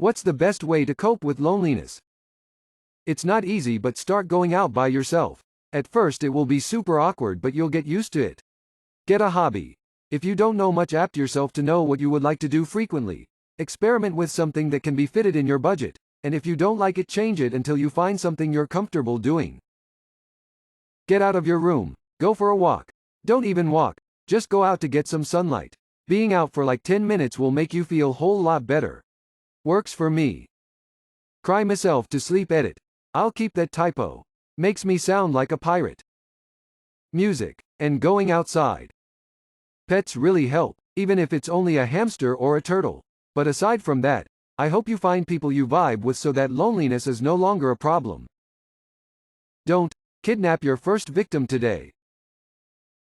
What's the best way to cope with loneliness? It's not easy, but start going out by yourself. At first it will be super awkward, but you'll get used to it. Get a hobby. If you don't know much, apt yourself to know what you would like to do frequently. Experiment with something that can be fitted in your budget, and if you don't like it, change it until you find something you're comfortable doing. Get out of your room. Go for a walk. Don't even walk. Just go out to get some sunlight. Being out for like 10 minutes will make you feel a whole lot better. Works for me. Cry myself to sleep. Edit. I'll keep that typo. Makes me sound like a pirate. Music. And going outside. Pets really help, even if it's only a hamster or a turtle. But aside from that, I hope you find people you vibe with so that loneliness is no longer a problem. Don't kidnap your first victim today.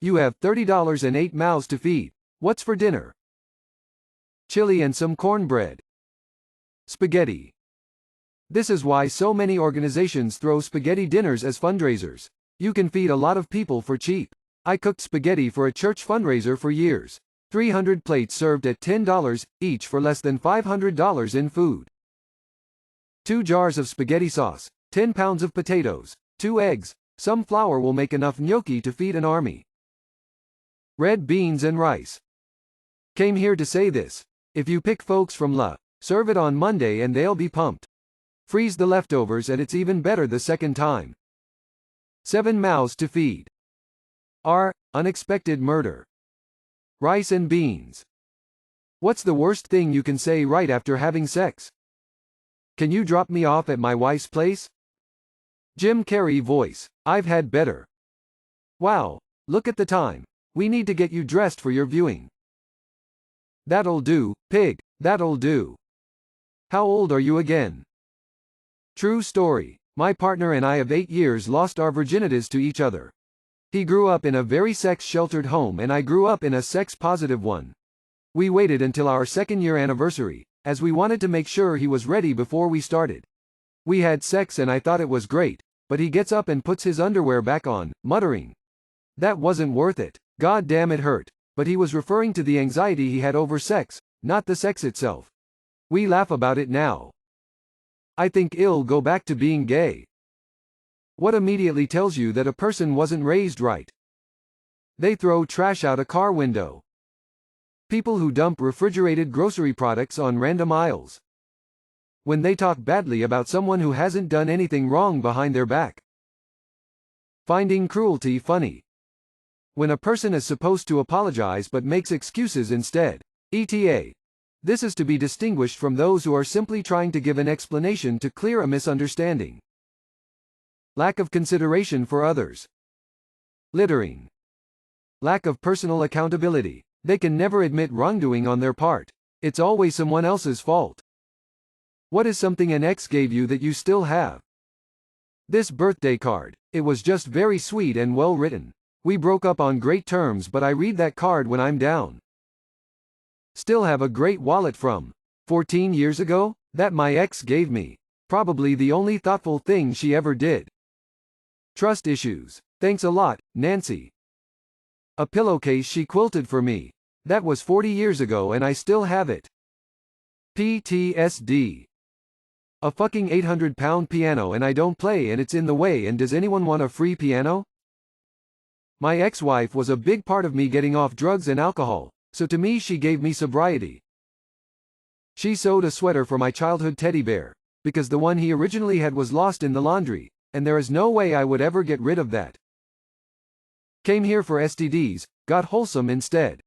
You have $30 and 8 mouths to feed. What's for dinner? Chili and some cornbread. Spaghetti. This is why so many organizations throw spaghetti dinners as fundraisers. You can feed a lot of people for cheap. I cooked spaghetti for a church fundraiser for years. 300 plates served at $10 each for less than $500 in food. 2 jars of spaghetti sauce, 10 pounds of potatoes, 2 eggs, some flour will make enough gnocchi to feed an army. Red beans and rice. Came here to say this. If you pick folks from serve it on Monday and they'll be pumped. Freeze the leftovers and it's even better the second time. 7 mouths to feed. Unexpected murder. Rice and beans. What's the worst thing you can say right after having sex? Can you drop me off at my wife's place? Jim Carrey voice. I've had better. Wow, look at the time. We need to get you dressed for your viewing. That'll do, pig, that'll do. How old are you again? True story. My partner and I of 8 years lost our virginities to each other. He grew up in a very sex-sheltered home and I grew up in a sex-positive one. We waited until our 2nd-year anniversary, as we wanted to make sure he was ready before we started. We had sex and I thought it was great, but he gets up and puts his underwear back on, muttering, "That wasn't worth it. God damn, it hurt." But he was referring to the anxiety he had over sex, not the sex itself. We laugh about it now. I think he'll go back to being gay. What immediately tells you that a person wasn't raised right? They throw trash out a car window. People who dump refrigerated grocery products on random aisles. When they talk badly about someone who hasn't done anything wrong behind their back. Finding cruelty funny. When a person is supposed to apologize but makes excuses instead. ETA. This is to be distinguished from those who are simply trying to give an explanation to clear a misunderstanding. Lack of consideration for others. Littering. Lack of personal accountability. They can never admit wrongdoing on their part. It's always someone else's fault. What is something an ex gave you that you still have? This birthday card. It was just very sweet and well written. We broke up on great terms, but I read that card when I'm down. Still have a great wallet from 14 years ago that my ex gave me. Probably the only thoughtful thing she ever did. Trust issues. Thanks a lot, Nancy. A pillowcase she quilted for me. That was 40 years ago and I still have it. PTSD. A fucking 800-pound piano and I don't play and it's in the way, and does anyone want a free piano? My ex-wife was a big part of me getting off drugs and alcohol, so to me she gave me sobriety. She sewed a sweater for my childhood teddy bear, because the one he originally had was lost in the laundry, and there is no way I would ever get rid of that. Came here for STDs, got wholesome instead.